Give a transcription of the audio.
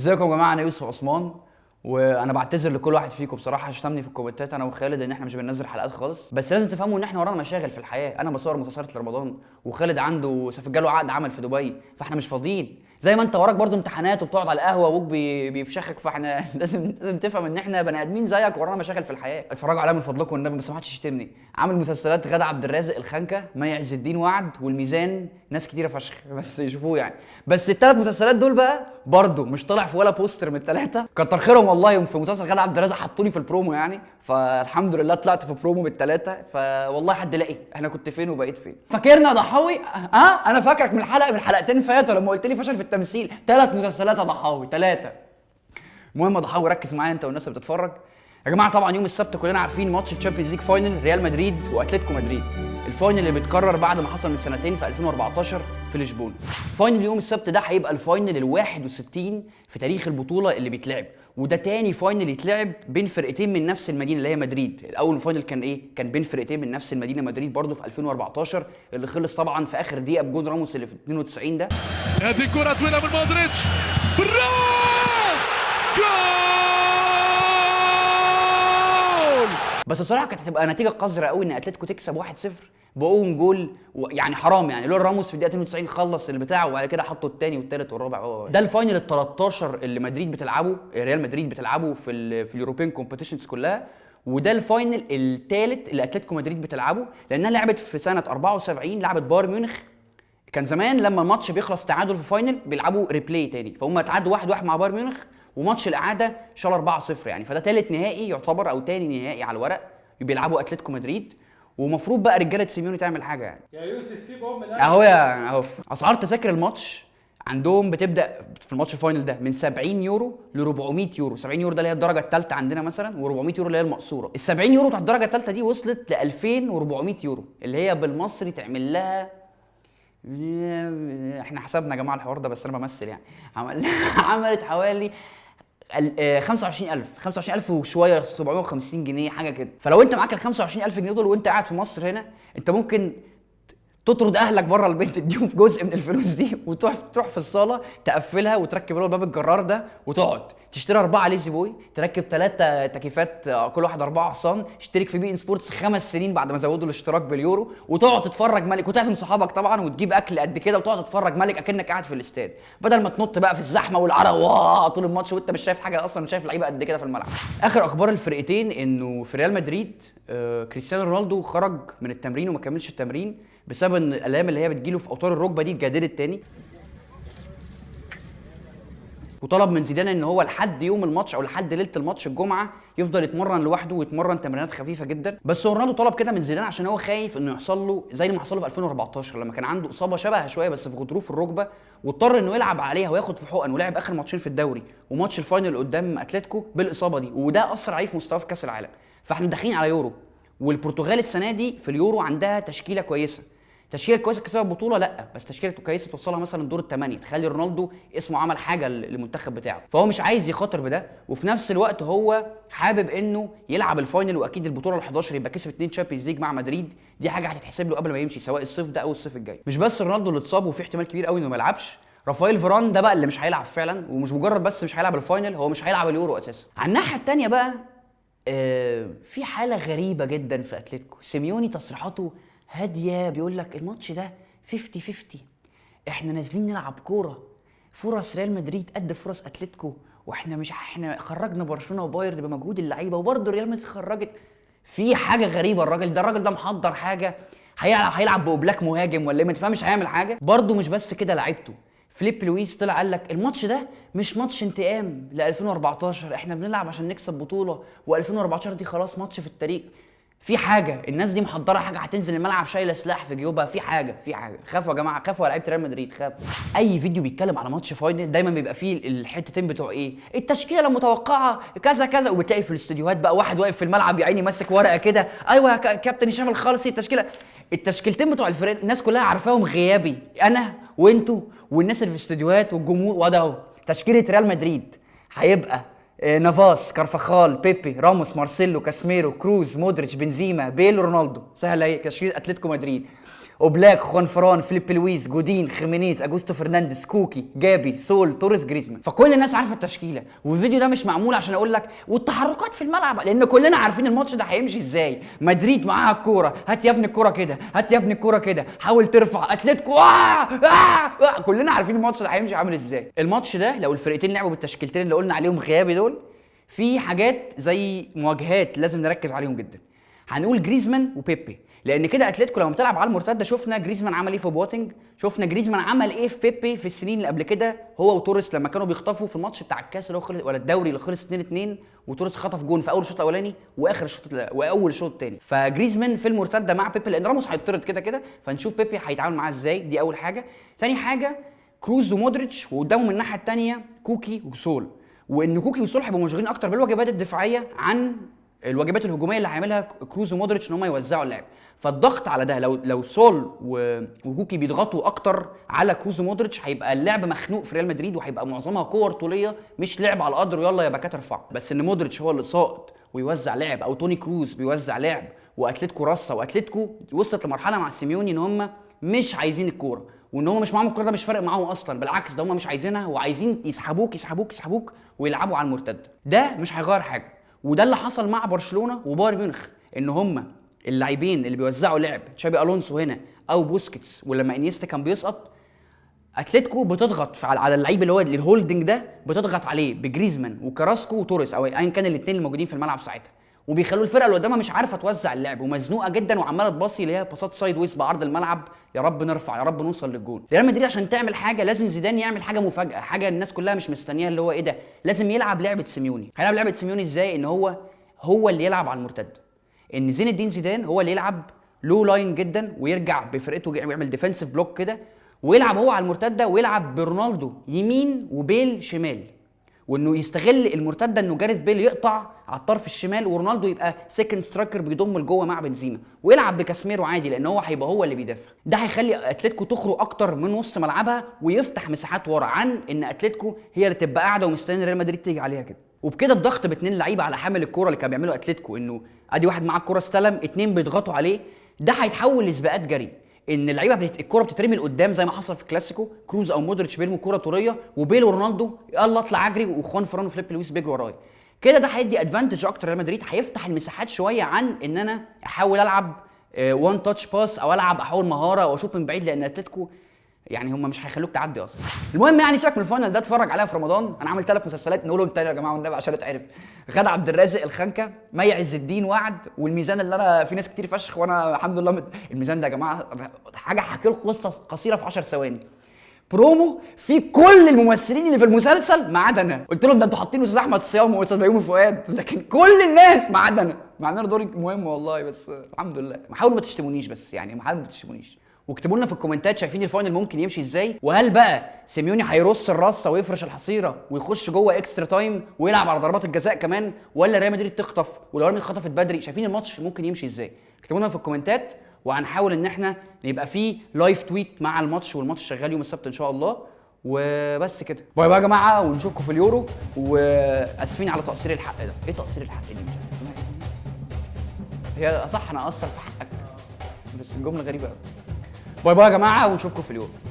ازيكم يا جماعه، انا يوسف عثمان، وانا بعتذر لكل واحد فيكم بصراحه شتمني في الكومنتات انا وخالد ان احنا مش بننزل حلقات خالص. بس لازم تفهموا ان احنا ورانا مشاغل في الحياه. انا بصور مسلسلات لرمضان، وخالد عنده جاله عقد عمل في دبي، فاحنا مش فاضيين. زي ما انت وراك برضو امتحانات وبتقعد على القهوه وابوك بيفشخك، فاحنا لازم تفهم ان احنا بني ادمين زيك ورانا مشاغل في الحياه. اتفرجوا عليها من فضلكم والنبي، بس ما حدش يشتمني. عامل مسلسلات غادة عبد الرازق الخنكه، مي عز الدين وعد، والميزان، ناس كتيره فشخ بس يشوفوه يعني. بس الثلاث مسلسلات دول بقى برضو مش طالع في ولا بوستر من الثلاثه. كتر خيرهم والله، في مسلسل غادة عبد الرازق حطوني في البرومو يعني، فالحمد لله طلعت في برومو بالثلاثه. فوالله حد لاقي انا كنت فين وبقيت فين. فاكرنا ضحاوي؟ انا فاكرك من حلقتين فاتوا لما قلت لي فشل في التمثيل. 3 مسلسلات يا ضحاوي، 3. المهم يا ضحاوي ركز معايا انت والناس اللي بتتفرج. يا جماعه طبعا يوم السبت كلنا عارفين ماتش الشامبيونز ليج فاينل ريال مدريد واتلتيكو مدريد. الفاينل اللي بيتكرر بعد ما حصل من سنتين في 2014 في لشبونه. فاينل يوم السبت ده هيبقى الفاينل ال61 في تاريخ البطوله اللي بيتلعب، وده تاني فاينل يتلعب بين فرقتين من نفس المدينه اللي هي مدريد. الاول فاينل كان ايه؟ كان بين فرقتين من نفس المدينه مدريد برضه في 2014 اللي خلص طبعا في اخر دقيقه بجون راموس اللي في 92 ده. هذه كره طويله من مودريتش بالراس، جول! بس بصراحه كانت هتبقى نتيجه قذره قوي ان اتلتيكو تكسب 1-0 بقوم جول يعني حرام يعني. لو راموس في الدقيقه 92 خلص اللي بتاعه وبعد كده حطوا الثاني والثالث والرابع. ده الفاينل ال 13 اللي مدريد بتلعبه، ريال مدريد بتلعبه في اليوروبيان كومبيتيشنز كلها. وده الفاينل الثالث اللي اتلتيكو مدريد بتلعبه، لانها لعبت في سنه 74 لعبت بايرن ميونخ. كان زمان لما الماتش بيخلص تعادل في فاينل بيلعبوا ريبلاي تاني، فهم اتعادلوا 1-1 مع بايرن ميونخ، وماتش الاعاده شال 4-0 يعني. فده ثالث نهائي يعتبر او ثاني نهائي على الورق بيلعبوا اتلتيكو مدريد. ومفروض بقى رجاله سيميوني تعمل حاجه يعني. يا يوسف سيبهم من اهو اسعار تذاكر الماتش عندهم بتبدا في الماتش الفاينل ده من 70 يورو ل 400 يورو. 70 يورو ده اللي هي الدرجه الثالثه عندنا مثلا، و400 يورو اللي هي المقصوره. ال 70 يورو بتاع الدرجه الثالثه دي وصلت ل 2400 يورو اللي هي بالمصري تعمل لها، احنا حسبنا يا جماعه الحوار ده بس انا بمثل يعني. عملت حوالي 25000 وشويه، 750 جنيه حاجه كده. فلو انت معاك ال 25000 جنيه دول وانت قاعد في مصر هنا، انت ممكن تطرد اهلك بره البيت تديهم في جزء من الفلوس دي، وتروح في الصاله تقفلها وتركب له باب الجرار ده وتقعد تشتري 4 ليزي بوي، تركب 3 تكييفات كل واحد 4 حصان، اشترك في بي ان سبورتس 5 سنين بعد ما زودوا الاشتراك باليورو، وتقعد تتفرج ملك، وتعزم صحابك طبعا وتجيب اكل قد كده وتقعد تتفرج ملك اكنك قاعد في الاستاد، بدل ما تنط بقى في الزحمه والعرق طول الماتش وانت مش شايف حاجه اصلا، مش شايف لعيبه قد كده في الملعب. اخر اخبار الفرقتين انه في ريال مدريد كريستيانو رونالدو خرج من التمرين وما كملش التمرين بسبب ان الالام اللي هي بتجيله في اوتار الركبه دي اتجددت تاني. وطلب من زيدان ان هو لحد يوم الماتش او لحد ليله الماتش الجمعه يفضل يتمرن لوحده ويتمرن تمرينات خفيفه جدا. بس رونالدو طلب كده من زيدان عشان هو خايف انه يحصل له زي ما حصل له في 2014 لما كان عنده اصابه شبهها شويه بس في غضروف الركبه، واضطر انه يلعب عليها وياخد في حقن، ولعب اخر ماتشين في الدوري وماتش الفاينل قدام اتلتيكو بالاصابه دي، وده اثر عليه في مستواه في كاس العالم. فاحنا داخلين على يورو، والبرتغال السنه دي في اليورو عندها تشكيله كويسه. تشكيله كويسه كسبت البطوله؟ لا، بس تشكيله كويسه توصلها مثلا دور الثمانيه، تخلي رونالدو اسمه عمل حاجه للمنتخب بتاعه. فهو مش عايز يخاطر بده، وفي نفس الوقت هو حابب انه يلعب الفاينل، واكيد البطوله ال11 يبقى كسب 2 تشامبيونز ليج مع مدريد، دي حاجه هتتحسب له قبل ما يمشي سواء الصيف ده او الصيف الجاي. مش بس رونالدو اللي اتصاب وفي احتمال كبير قوي انه ما يلعبش، رافائيل فاران ده بقى اللي مش هيلعب فعلا، ومش مجرد بس مش هيلعب الفاينل، هو مش هيلعب اليورو اساسا. على الناحيه الثانيه بقى في حاله غريبه جدا في اتلتيكو. سيميوني تصريحاته هاديه، بيقول لك الماتش ده 50-50، احنا نازلين نلعب كوره، فرص ريال مدريد قد فرص اتلتيكو، واحنا مش احنا خرجنا برشلونه وبايرن بمجهود اللعيبه، وبرده ريال مدريد خرجت. في حاجه غريبه، الراجل ده محضر حاجه، هيلعب باوبلاك مهاجم ولا ايه؟ ما تفهمش هيعمل حاجه. برده مش بس كده لعيبته، فليب لويس طلع قال لك الماتش ده مش ماتش انتقام ل 2014، احنا بنلعب عشان نكسب بطوله، و2014 دي خلاص ماتش في التاريخ. في حاجه الناس دي محضره، حاجه هتنزل الملعب شايله سلاح في جيوبها، في حاجه خافوا يا جماعه، خافوا على لعيبه ريال مدريد، خافوا. اي فيديو بيتكلم على ماتش فاينل دايما بيبقى فيه الحتتين بتوع ايه، التشكيله المتوقعه كذا كذا، وبتلاقي في الاستديوهات بقى واحد واقف في الملعب يا عيني ماسك ورقه كده، ايوه يا كابتن هشام الخالصي التشكيلتين بتوع الفريق الناس كلها عارفاهم غيابي، انا وانتوا والناس اللي في الاستديوهات والجمهور. وده اهو تشكيله ريال مدريد، هيبقى نافاس، كارفاخال، بيبي، راموس، مارسيلو، كاسميرو، كروز، مودريتش، بنزيما، بيل، رونالدو. سهله اهي تشكيله اتلتيكو مدريد. اوبلاك، خوان فران، فيليب لويس، جودين، خيمينيز، اجوستو فرنانديز، كوكي، جابي، سول، توريس، جريزمان. فكل الناس عارفه التشكيله، والفيديو ده مش معمول عشان اقول لك والتحركات في الملعب، لان كلنا عارفين الماتش ده هيمشي ازاي. مدريد معاها الكوره، هات يا ابني الكوره كده، هات يا ابني الكوره كده، حاول ترفع. اتلتيكو كلنا عارفين الماتش ده هيمشي عامل ازاي. الماتش ده لو الفرقتين لعبوا بالتشكيلتين اللي قلنا عليهم غيابي دول، في حاجات زي مواجهات لازم نركز عليهم جدا. هنقول جريزمان وبيبي، لان كده اتلتيكو لما بتلعب على المرتده شفنا جريزمان عمل ايه في بواتينج، شفنا جريزمان عمل ايه في بيبي في السنين اللي قبل كده، هو وتوريس لما كانوا بيخطفوا في الماتش بتاع الكاس اللي هو خلص ولا الدوري اللي خلص 2-2، وتوريس خطف جون في اول الشوط الاولاني واخر الشوط واول الشوط الثاني. فجريزمان في المرتده مع بيبي، لان راموس هيطرد كده كده، فنشوف بيبي هيتعامل معاه ازاي. دي اول حاجه. ثاني حاجه كروز ومودريتش، وقدامهم من الناحيه الثانيه كوكي وسول، وان كوكي وسول هيبقوا مشغولين اكتر بالواجبات الدفاعيه عن الواجبات الهجوميه اللي هيعملها كروز ومودريتش، ان هم يوزعوا اللعب. فالضغط على ده لو سول وكوكي بيضغطوا اكتر على كروز ومودريتش، هيبقى اللعب مخنوق في ريال مدريد، وهيبقى معظمها كور طوليه مش لعب على القدر ويلا يا باكات ارفع. بس ان مودريتش هو اللي ساقط ويوزع لعب، او توني كروز بيوزع لعب، واتلتيكو رصه، واتلتيكو وصلت لمرحله مع سيميوني ان هم مش عايزين الكوره، وان هم مش معاهم الكوره، ده مش فارق معاهم اصلا، بالعكس ده هم مش عايزينها وعايزين يسحبوك يسحبوك يسحبوك ويلعبوا على المرتد. ده مش هيغير حاجه، وده اللي حصل مع برشلونه وبايرن ميونخ، ان هم اللاعبين اللي بيوزعوا لعب تشابي الونسو هنا او بوسكيتس، ولما انيستا كان بيسقط اتلتيكو بتضغط على اللعيب اللي هو الهولدنج ده، بتضغط عليه بجريزمان وكراسكو وتوريس او ايا كان الاثنين الموجودين في الملعب ساعتها، وبيخلوا الفرقه اللي قدامها مش عارفه توزع اللعب ومزنوقه جدا وعماله تباصي اللي هي باصات سايد ويز بعرض الملعب، يا رب نرفع يا رب نوصل للجون. ريال مدريد عشان تعمل حاجه لازم زيدان يعمل حاجه مفاجاه، حاجه الناس كلها مش مستنياها، اللي هو ايه ده، لازم يلعب لعبه سيميوني. هيلعب لعبه سيميوني ازاي؟ ان هو اللي يلعب على المرتد، ان زين الدين زيدان هو اللي يلعب لو لاين جدا ويرجع بفرقته ويعمل ديفensive بلوك كده، ويلعب هو على المرتده، ويلعب برونالدو يمين وبيل شمال، وانه يستغل المرتده انه جاريث بيل يقطع على الطرف الشمال ورونالدو يبقى سيكند سترايكر بيضم لجوه مع بنزيما، ويلعب بكاسميرو عادي لان هو هيبقى هو اللي بيدافع. ده هيخلي اتلتيكو تخرج اكتر من وسط ملعبها ويفتح مساحات ورا، عن ان اتلتيكو هي اللي تبقى قاعده ومستنيه ريال مدريد تيجي عليها كده. وبكده الضغط باثنين لعيبه على حامل الكوره اللي كان بيعملوا اتلتيكو، انه ادي واحد معاه الكوره استلم، اثنين بيضغطوا عليه، ده هيتحول لسباقات جري، ان اللعيبه الكوره بتترمي لقدام زي ما حصل في الكلاسيكو، كروز او مودريتش بيرموا كوره طوليه وبيل ورونالدو يلا اطلع اجري، وخوان فران وفليب لويس بيجروا ورايا كده. ده هيدي ادفانتج اكتر ريال مدريد، هيفتح المساحات شويه عن ان انا احاول العب وان تاتش باس او العب احاول مهاره واشوط من بعيد، لان اتلتيكو يعني هم مش هيخلوك تعدي اصلا. المهم يعني سيبك من الفاينل ده، اتفرج عليها في رمضان. انا عامل 3 مسلسلات نقولهم تاني يا جماعه والنبي عشان اتعرف: غادة عبد الرازق الخنكه، مي عز الدين وعد، والميزان اللي انا في ناس كتير فشخ وانا الحمد لله الميزان ده يا جماعه حاجه هحكي لكم قصه قصيره في 10 ثواني. برومو في كل الممثلين اللي في المسلسل ما عدا انا، قلت لهم ده انتوا حاطين استاذ احمد صيام واستاذ بيومي فؤاد، لكن كل الناس ما عدا انا، مع ان انا دوري مهم والله، بس الحمد لله. حاولوا ما تشتمونيش بس، يعني حاولوا ما تشتمونيش، واكتبوا لنا في الكومنتات شايفين الفاينل ممكن يمشي ازاي، وهل بقى سيميوني هيرص الرصه ويفرش الحصيره ويخش جوه اكسترا تايم ويلعب على ضربات الجزاء كمان، ولا ريال مدريد تخطف؟ ولو ريال مدريد خطفت بدري شايفين الماتش ممكن يمشي ازاي؟ اكتبوا لنا في الكومنتات، وهنحاول ان احنا يبقى فيه لايف تويت مع الماتش، والماتش شغال يوم السبت ان شاء الله. وبس كده، باي باي يا جماعه، ونشوفكم في اليورو. واسفين على تقصير الحق ده. ايه تقصير الحق دي؟ مش عارف هي صح، انا اقصر في حقك بس الجمله غريبه قوي. باي باي يا جماعه، ونشوفكم في اليورو.